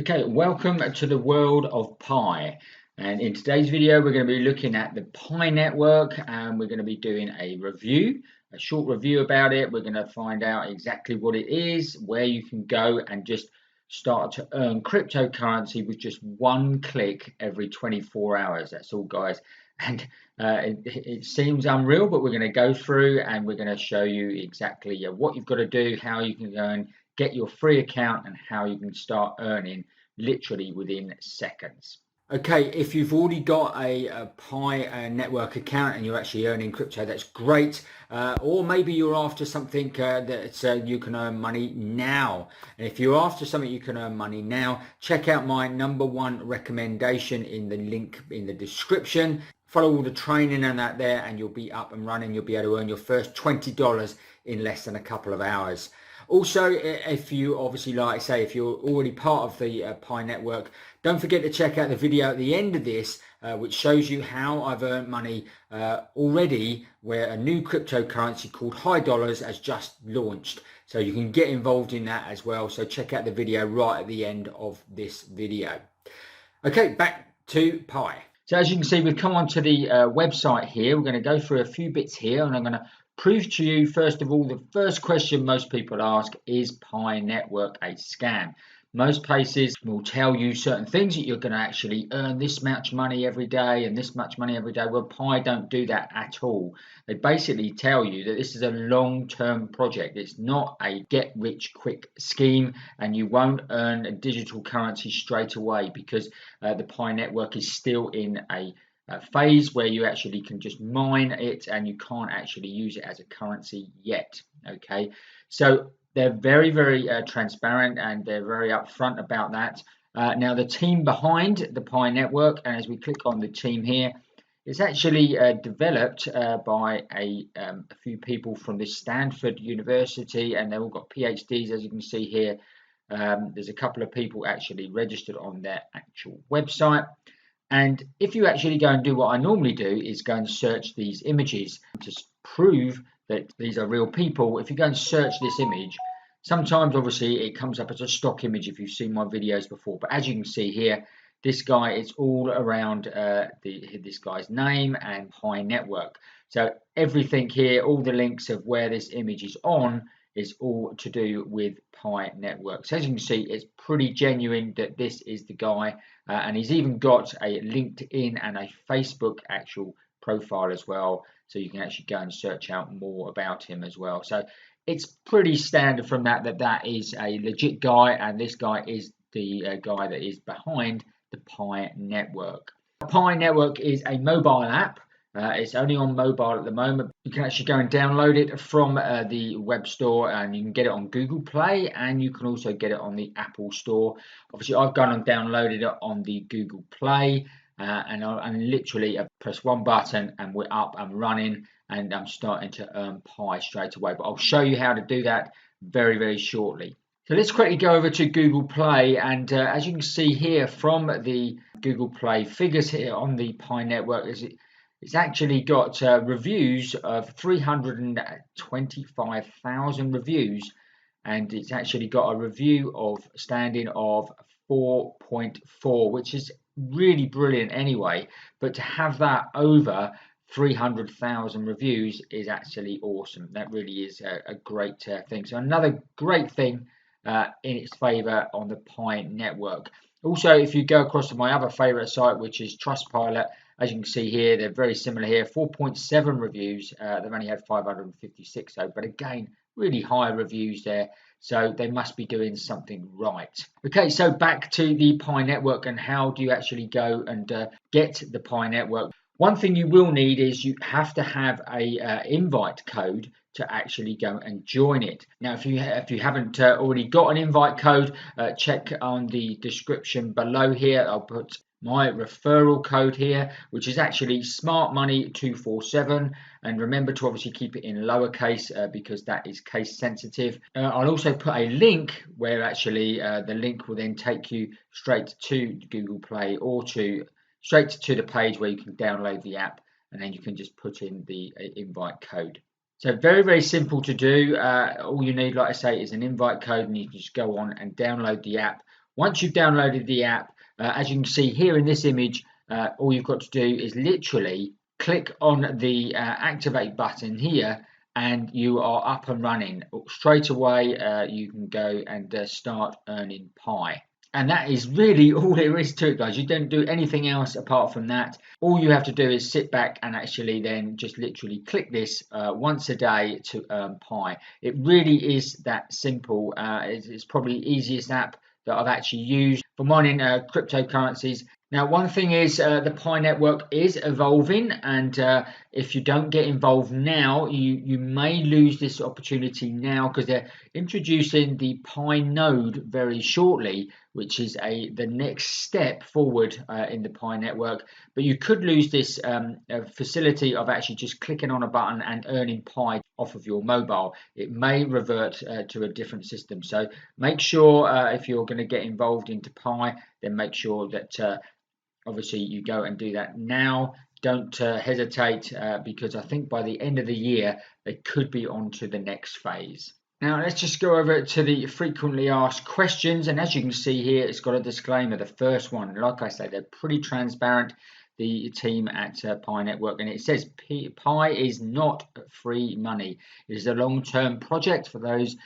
Okay, welcome to the world of Pi. And in today's video, we're going to be looking at the Pi network and we're going to be doing a review, a short review about it. We're going to find out exactly what it is, where you can go and just start to earn cryptocurrency with just one click every 24 hours. That's all, guys. And it seems unreal, but we're going to go through and we're going to show you exactly what you've got to do, how you can go and get your free account and how you can start earning literally within seconds. Okay, if you've already got a Pi network account and you're actually earning crypto, that's great. Or maybe you're after something that you can earn money now. And if you're after something you can earn money now, check out my #1 recommendation in the link in the description. Follow all the training and that there and you'll be up and running. You'll be able to earn your first $20 in less than a couple of hours. Also, if you obviously, like I say, if you're already part of the Pi network, don't forget to check out the video at the end of this, which shows you how I've earned money already, where a new cryptocurrency called High Dollars has just launched. So you can get involved in that as well. So check out the video right at the end of this video. Okay, back to Pi. So as you can see, we've come onto the website here. We're going to go through a few bits here and I'm going to prove to you, first of all, the first question most people ask, is Pi network a scam? Most places will tell you certain things, that you're going to actually earn this much money every day and this much money every day. Well, Pi don't do that at all. They basically tell you that this is a long-term project. It's not a get-rich-quick scheme, and you won't earn a digital currency straight away because the Pi network is still in a phase where you actually can just mine it and you can't actually use it as a currency yet. Okay, so they're very transparent and they're very upfront about that. Now the team behind the Pi network, and as we click on the team here, it's actually developed by a few people from this Stanford University, and they've all got PhDs, as you can see here. There's a couple of people actually registered on their actual website. And if you actually go and do what I normally do, is go and search these images to prove that these are real people. If you go and search this image, sometimes obviously it comes up as a stock image if you've seen my videos before. But as you can see here, this guy, it's all around this guy's name and Pi network. So everything here, all the links of where this image is on, is all to do with Pi network. So as you can see, it's pretty genuine that this is the guy, and he's even got a LinkedIn and a Facebook actual profile as well, so you can actually go and search out more about him as well. So it's pretty standard from that is a legit guy, and this guy is the guy that is behind the Pi network. The Pi network is a mobile app. It's only on mobile at the moment. You can actually go and download it from the web store, and you can get it on Google Play, and you can also get it on the Apple Store. Obviously, I've gone and downloaded it on the Google Play, and literally I press one button and we're up and running, and I'm starting to earn Pi straight away. But I'll show you how to do that very shortly. So let's quickly go over to Google Play, and as you can see here from the Google Play figures here on the Pi network, it's actually got reviews of 325,000 reviews, and it's actually got a review of standing of 4.4, which is really brilliant anyway. But to have that over 300,000 reviews is actually awesome. That really is a great thing. So another great thing in its favor on the Pi network. Also, if you go across to my other favorite site, which is Trustpilot, as you can see here, they're very similar here. 4.7 reviews. They've only had 556 though, but again, really high reviews there. So they must be doing something right. Okay, so back to the Pi network and how do you actually go and get the Pi network. One thing you will need is you have to have a invite code to actually go and join it. Now, if you haven't already got an invite code, check on the description below here. I'll put my referral code here, which is actually Smart Money 247, and remember to obviously keep it in lowercase because that is case sensitive. I'll also put a link where actually the link will then take you straight to Google Play or straight to the page where you can download the app, and then you can just put in the invite code. So very simple to do. All you need, like I say, is an invite code, and you can just go on and download the app. Once you've downloaded the app, as you can see here in this image, all you've got to do is literally click on the activate button here, and you are up and running. Straight away, you can go and start earning Pi. And that is really all there is to it, guys. You don't do anything else apart from that. All you have to do is sit back and actually then just literally click this once a day to earn Pi. It really is that simple. It's probably the easiest app that I've actually used for mining cryptocurrencies. Now, one thing is the Pi network is evolving, and if you don't get involved now, you may lose this opportunity now, because they're introducing the Pi node very shortly, which is the next step forward in the Pi network. But you could lose this facility of actually just clicking on a button and earning Pi off of your mobile. It may revert to a different system. So make sure if you're going to get involved into Pi, then make sure that obviously you go and do that now. Don't hesitate, because I think by the end of the year they could be on to the next phase. Now let's just go over to the frequently asked questions, and as you can see here, it's got a disclaimer. The first one, like I say, they're pretty transparent, the team at Pi Network, and it says Pi is not free money. It is a long-term project for those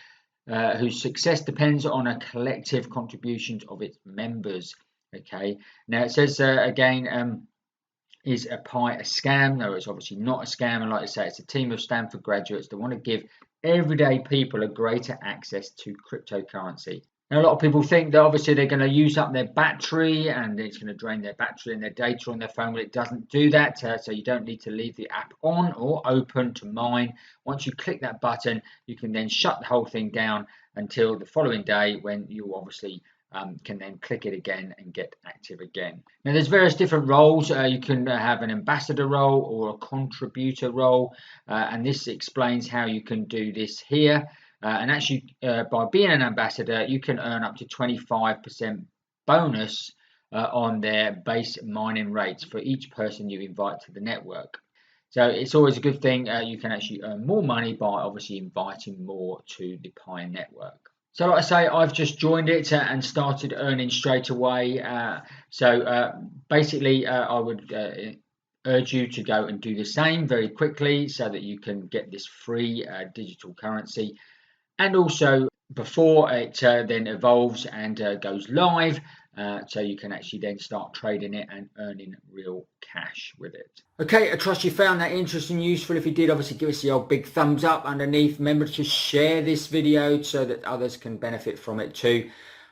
whose success depends on a collective contributions of its members. Okay, now it says again, is a Pi a scam? No, it's obviously not a scam, and like I say, it's a team of Stanford graduates that want to give everyday people a greater access to cryptocurrency. Now, a lot of people think that obviously they're going to use up their battery and it's going to drain their battery and their data on their phone, but it doesn't do that. So you don't need to leave the app on or open to mine. Once you click that button, you can then shut the whole thing down until the following day, when you obviously can then click it again and get active again. Now there's various different roles. You can have an ambassador role or a contributor role, and this explains how you can do this here. And actually, by being an ambassador, you can earn up to 25% bonus on their base mining rates for each person you invite to the network. So it's always a good thing. You can actually earn more money by obviously inviting more to the Pi network. So like I say, I've just joined it and started earning straight away. Basically, I would urge you to go and do the same very quickly so that you can get this free digital currency. And also, before it then evolves and goes live, so you can actually then start trading it and earning real cash with it. Okay, I trust you found that interesting and useful. If you did, obviously give us the old big thumbs up underneath. Remember to share this video so that others can benefit from it too.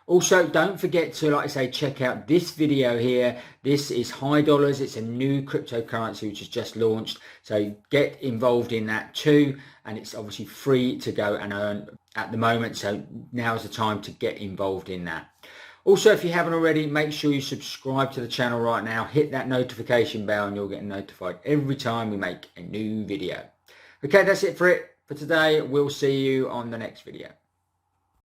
Also, don't forget to, like I say, check out this video here. This is High Dollars. It's a new cryptocurrency which has just launched. So get involved in that too. And it's obviously free to go and earn at the moment. So now's the time to get involved in that. Also, if you haven't already, make sure you subscribe to the channel right now. Hit that notification bell and you'll get notified every time we make a new video. Okay, that's it for today. We'll see you on the next video.